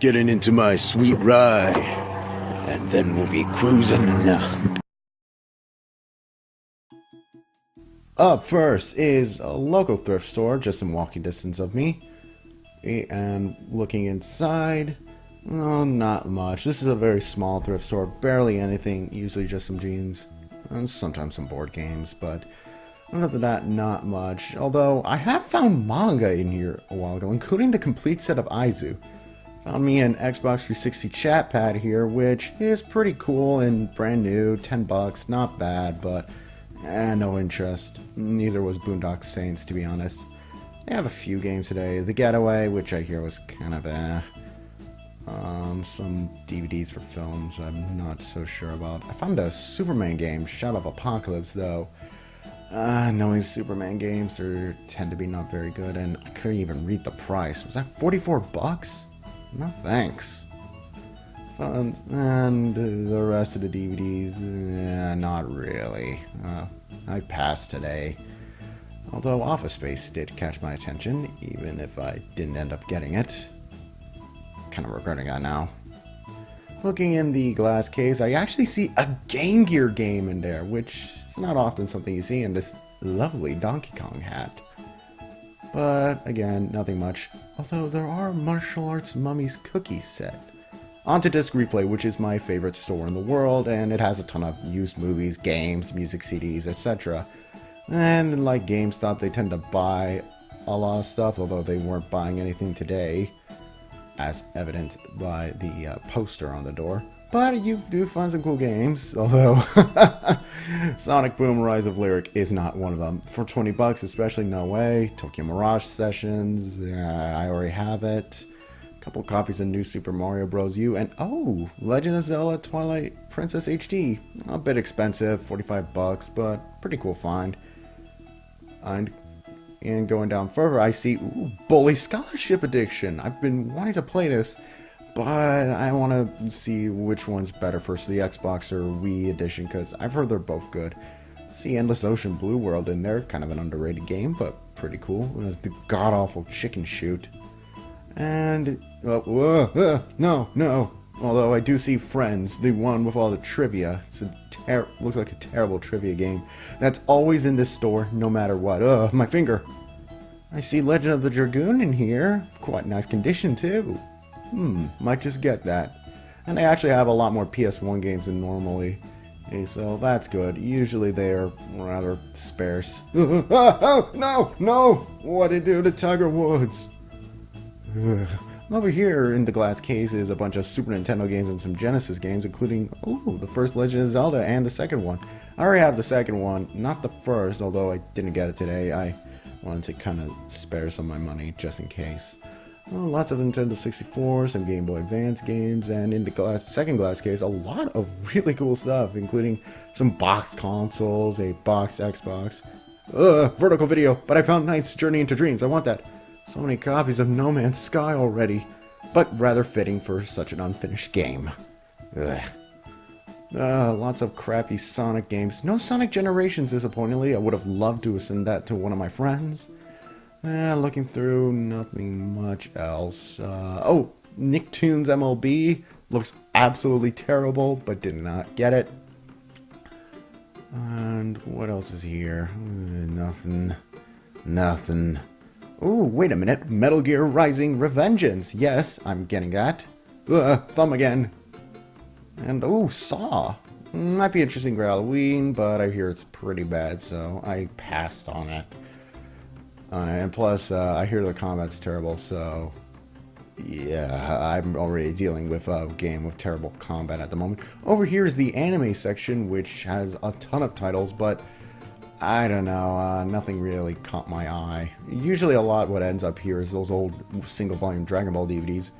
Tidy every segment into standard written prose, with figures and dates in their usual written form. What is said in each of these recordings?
getting into my sweet ride, and then we'll be cruising. Up first is a local thrift store, just in walking distance of me. And looking inside, well, not much. This is a very small thrift store, barely anything, usually just some jeans, and sometimes some board games, but other than that, not much. Although, I have found manga in here a while ago, including the complete set of Aizu. Found me an Xbox 360 chat pad here, which is pretty cool and brand new, 10 bucks, not bad, but no interest. Neither was Boondock Saints, to be honest. They have a few games today. The Getaway, which I hear was kind of some DVDs for films I'm not so sure about. I found a Superman game, Shadow of Apocalypse, though. Knowing Superman games tend to be not very good, and I couldn't even read the price. Was that 44 bucks? No thanks. And the rest of the DVDs, not really. I passed today. Although Office Space did catch my attention, even if I didn't end up getting it. Kind of regretting that now. Looking in the glass case, I actually see a Game Gear game in there, which is not often something you see in this lovely Donkey Kong hat. But again, nothing much. Although there are Martial Arts Mummies cookies set. Onto Disc Replay, which is my favorite store in the world, and it has a ton of used movies, games, music CDs, etc. And like GameStop, they tend to buy a lot of stuff, although they weren't buying anything today, as evident by the poster on the door. But you do find some cool games, although Sonic Boom Rise of Lyric is not one of them. For 20 bucks especially, no way. Tokyo Mirage Sessions, I already have it. A couple copies of New Super Mario Bros. U, and oh, Legend of Zelda Twilight Princess HD. A bit expensive, 45 bucks, but pretty cool find. And going down further, I see Bully Scholarship Edition. I've been wanting to play this, but I want to see which one's better first, the Xbox or Wii edition, because I've heard they're both good. See Endless Ocean Blue World in there, kind of an underrated game, but pretty cool. The god-awful chicken shoot. And, no. Although I do see Friends, the one with all the trivia. It's looks like a terrible trivia game. That's always in this store, no matter what. My finger. I see Legend of the Dragoon in here. Quite nice condition, too. Might just get that. And they actually have a lot more PS1 games than normally. So that's good. Usually they're rather sparse. No! What did it do to Tiger Woods? Over here in the glass case is a bunch of Super Nintendo games and some Genesis games, including, the first Legend of Zelda and the second one. I already have the second one, not the first, although I didn't get it today. I wanted to kind of spare some of my money, just in case. Lots of Nintendo 64, some Game Boy Advance games, and in the second glass case, a lot of really cool stuff, including some boxed consoles, a boxed Xbox. Vertical video, but I found Knight's Journey into Dreams. I want that. So many copies of No Man's Sky already, but rather fitting for such an unfinished game. Lots of crappy Sonic games. No Sonic Generations, disappointingly. I would have loved to have sent that to one of my friends. Looking through, nothing much else. Nicktoons MLB looks absolutely terrible, but did not get it. And what else is here? Nothing. Ooh, wait a minute. Metal Gear Rising Revengeance. Yes, I'm getting that. Thumb again. And, Saw. Might be interesting for Halloween, but I hear it's pretty bad, so I passed on it. And plus, I hear the combat's terrible, so yeah, I'm already dealing with a game with terrible combat at the moment. Over here is the anime section, which has a ton of titles, but I don't know, nothing really caught my eye. Usually a lot what ends up here is those old single-volume Dragonball Dvds.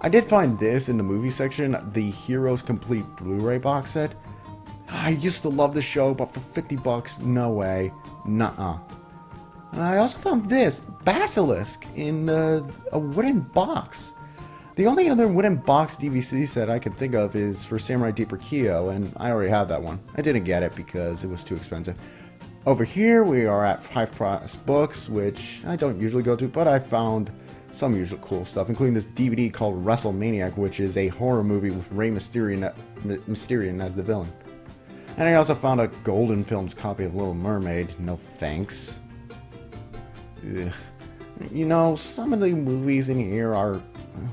I did find this in the movie section, the Heroes Complete Blu-ray box set. I used to love the show, but for 50 bucks, no way. Nuh-uh. I also found this, Basilisk, in a wooden box. The only other wooden box DVD set I could think of is for Samurai Deeper Kyo, and I already have that one. I didn't get it because it was too expensive. Over here we are at Five Price Books, which I don't usually go to, but I found some usual cool stuff, including this DVD called Wrestlemaniac, which is a horror movie with Rey Mysterio as the villain. And I also found a Golden Films copy of Little Mermaid. No thanks. Ugh. You know, some of the movies in here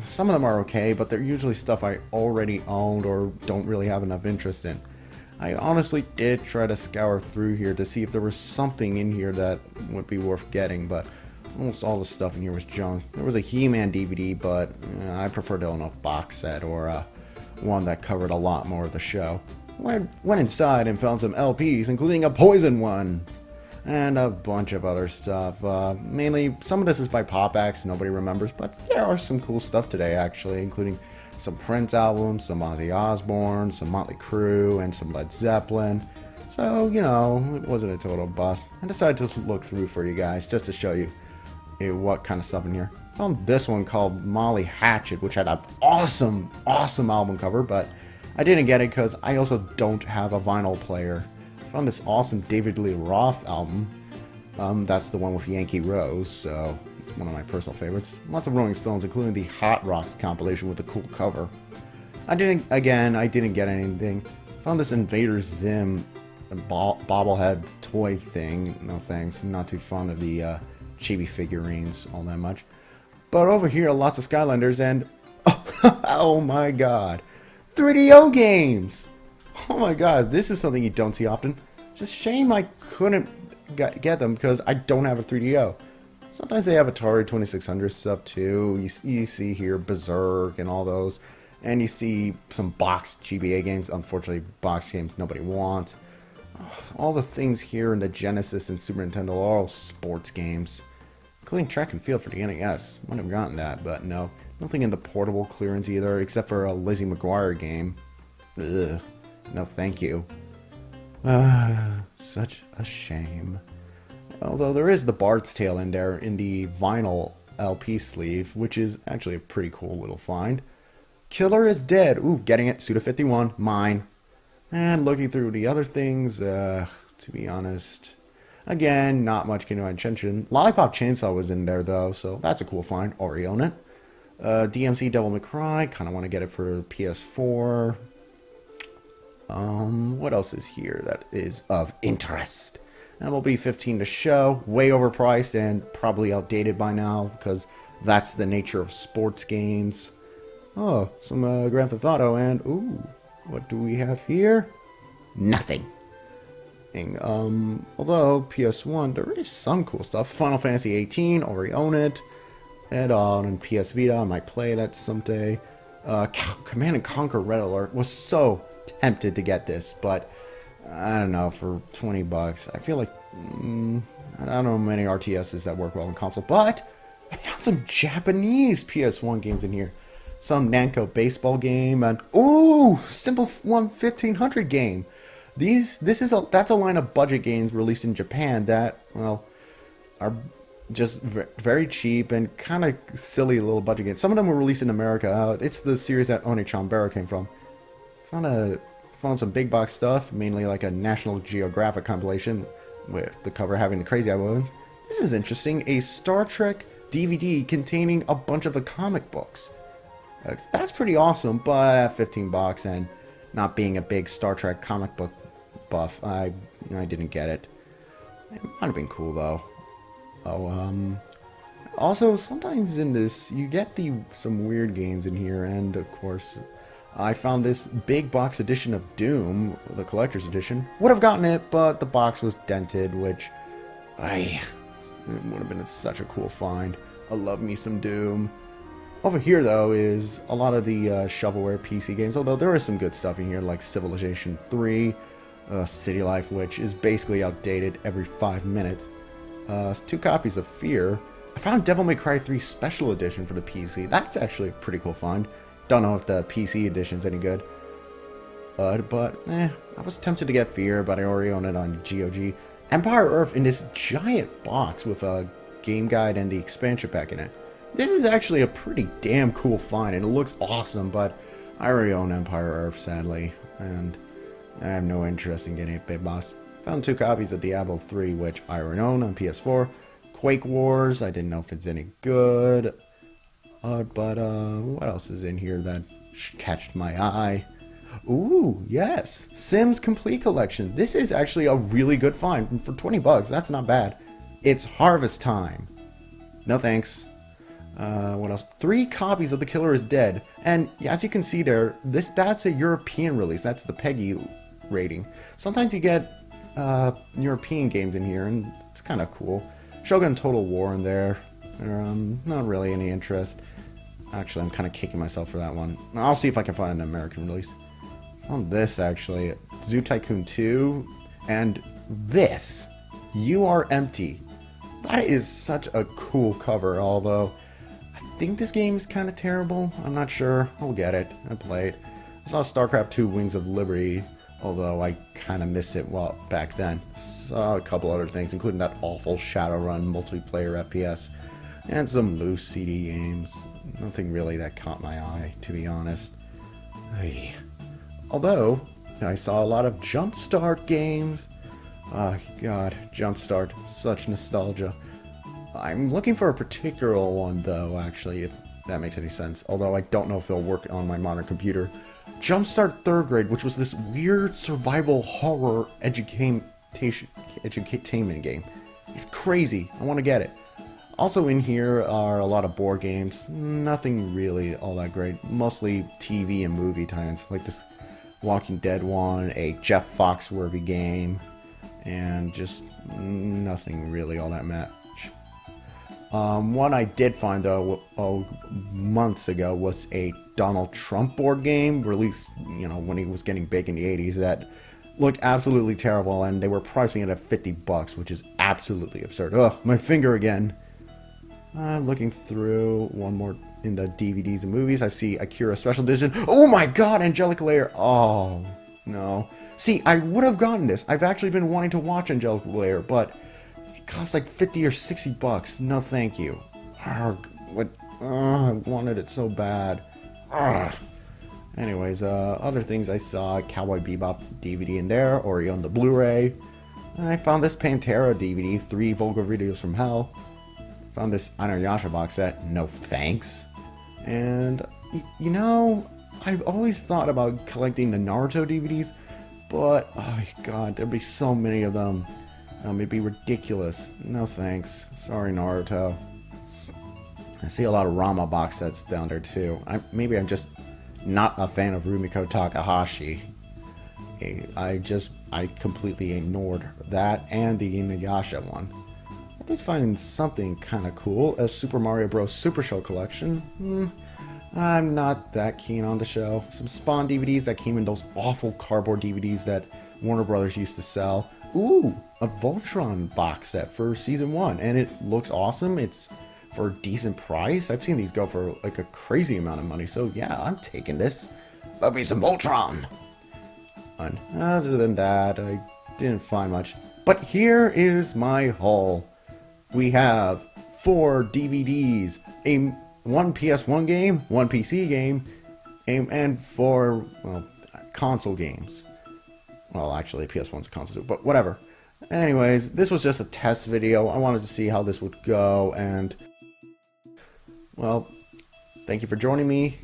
some of them are okay, but they're usually stuff I already owned or don't really have enough interest in. I honestly did try to scour through here to see if there was something in here that would be worth getting, but almost all the stuff in here was junk. There was a He-Man DVD, but I preferred to own a box set or one that covered a lot more of the show. I went inside and found some LPs, including a Poison one, and a bunch of other stuff. Mainly, some of this is by pop acts nobody remembers, but there are some cool stuff today, actually, including some Prince albums, some Ozzy Osbourne, some Motley Crue, and some Led Zeppelin. So, you know, it wasn't a total bust. I decided to look through for you guys, just to show you what kind of stuff in here. I found this one called Molly Hatchet, which had an awesome album cover, but I didn't get it because I also don't have a vinyl player. I found this awesome David Lee Roth album. That's the one with Yankee Rose, so it's one of my personal favorites. Lots of Rolling Stones, including the Hot Rocks compilation with a cool cover. I didn't get anything. Found this Invader Zim bobblehead toy thing. No thanks, not too fond of the chibi figurines all that much. But over here, lots of Skylanders and oh my god, 3DO games! Oh my god, this is something you don't see often. It's a shame I couldn't get them because I don't have a 3DO. Sometimes they have Atari 2600 stuff too. You see here Berserk and all those. And you see some boxed GBA games. Unfortunately, box games nobody wants. All the things here in the Genesis and Super Nintendo are all sports games. Including Track and Field for the NES. Might have gotten that, but no. Nothing in the portable clearance either, except for a Lizzie McGuire game. Ugh. No thank you. Such a shame. Although there is the Bard's Tale in there in the vinyl LP sleeve, which is actually a pretty cool little find. Killer is Dead. Ooh, getting it. Suda51. Mine. And looking through the other things, to be honest, again, not much getting my attention. Lollipop Chainsaw was in there, though, so that's a cool find. Already own it. DMC Devil May Cry. Kind of want to get it for PS4. What else is here that is of interest? MLB 15 to show. Way overpriced and probably outdated by now, because that's the nature of sports games. Oh, some Grand Theft Auto, and ooh, what do we have here? Nothing. Although PS1, there is some cool stuff. Final Fantasy 18, already own it. And on PS Vita, I might play that someday. Command & Conquer Red Alert was so tempted to get this, but I don't know, for 20 bucks. I feel like I don't know many RTSs that work well on console, but I found some Japanese PS1 games in here. Some Namco baseball game, and ooh, Simple 1500 game. That's a line of budget games released in Japan that, well, are just very cheap and kind of silly little budget games. Some of them were released in America. It's the series that Oni-chan came from. Found some big box stuff, mainly like a National Geographic compilation with the cover having the crazy eye wounds. This is interesting. A Star Trek DVD containing a bunch of the comic books. That's pretty awesome, but at 15 bucks and not being a big Star Trek comic book buff, I didn't get it. It might have been cool though. Also sometimes in this you get some weird games in here, and of course I found this big box edition of Doom, the collector's edition. Would have gotten it, but the box was dented, which it would have been such a cool find. I love me some Doom. Over here, though, is a lot of the shovelware PC games, although there is some good stuff in here, like Civilization 3, City Life, which is basically outdated every 5 minutes. 2 copies of Fear. I found Devil May Cry 3 Special Edition for the PC. That's actually a pretty cool find. Don't know if the PC edition's any good. But I was tempted to get Fear, but I already own it on GOG. Empire Earth in this giant box with a game guide and the expansion pack in it. This is actually a pretty damn cool find, and it looks awesome, but I already own Empire Earth, sadly, and I have no interest in getting a big box. Found 2 copies of Diablo 3, which I already own on PS4. Quake Wars, I didn't know if it's any good. But what else is in here that catched my eye? Ooh, yes, Sims Complete Collection. This is actually a really good find. And for 20 bucks, that's not bad. It's Harvest Time. No thanks. What else? 3 copies of The Killer is Dead. And as you can see there, that's a European release. That's the PEGI rating. Sometimes you get European games in here, and it's kind of cool. Shogun Total War in there. Not really any interest. Actually, I'm kind of kicking myself for that one. I'll see if I can find an American release. On this, actually, Zoo Tycoon 2, and this, You Are Empty. That is such a cool cover, although I think this game is kind of terrible. I'm not sure. I'll get it. I play it. I saw StarCraft 2 Wings of Liberty, although I kind of missed it back then. Saw a couple other things, including that awful Shadowrun multiplayer FPS, and some loose CD games. Nothing really that caught my eye, to be honest. Hey. Although, I saw a lot of Jumpstart games. Oh god, Jumpstart, such nostalgia. I'm looking for a particular one though, actually, if that makes any sense. Although I don't know if it'll work on my modern computer. Jumpstart 3rd Grade, which was this weird survival horror edutainment game. It's crazy. I want to get it. Also in here are a lot of board games. Nothing really all that great. Mostly TV and movie tie-ins, like this Walking Dead one, a Jeff Foxworthy game, and just nothing really all that much. One I did find though, months ago, was a Donald Trump board game released, when he was getting big in the 80s, that looked absolutely terrible, and they were pricing it at 50 bucks, which is absolutely absurd. Ugh, my finger again. Looking through one more in the DVDs and movies, I see Akira Special Edition. Oh my god, Angelic Layer. Oh, no. See, I would have gotten this. I've actually been wanting to watch Angelic Layer, but it costs like 50 or 60 bucks. No thank you. Arrgh, what? I wanted it so bad. Arrgh. Anyways, other things I saw, Cowboy Bebop DVD in there, Orion the Blu-ray. I found this Pantera DVD, 3 Vulgar Videos from Hell. Found this Inuyasha box set, no thanks. And, I've always thought about collecting the Naruto DVDs, but, oh god, there'd be so many of them. It'd be ridiculous. No thanks. Sorry, Naruto. I see a lot of Rama box sets down there, too. Maybe I'm just not a fan of Rumiko Takahashi. I completely ignored that and the Inuyasha one. I did find something kind of cool, a Super Mario Bros. Super Show collection. I'm not that keen on the show. Some Spawn DVDs that came in those awful cardboard DVDs that Warner Brothers used to sell. Ooh, a Voltron box set for Season 1, and it looks awesome. It's for a decent price. I've seen these go for like a crazy amount of money, so yeah, I'm taking this. Love me some Voltron! And other than that, I didn't find much. But here is my haul. We have 4 DVDs, one PS1 game, one PC game, and 4, console games. Well, actually, PS1's a console too, but whatever. Anyways, this was just a test video. I wanted to see how this would go, and, well, thank you for joining me,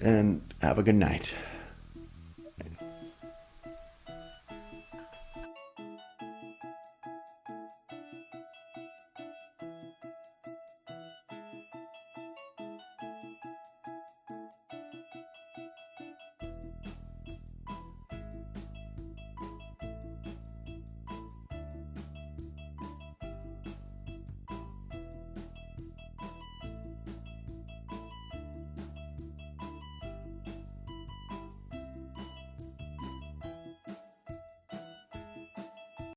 and have a good night.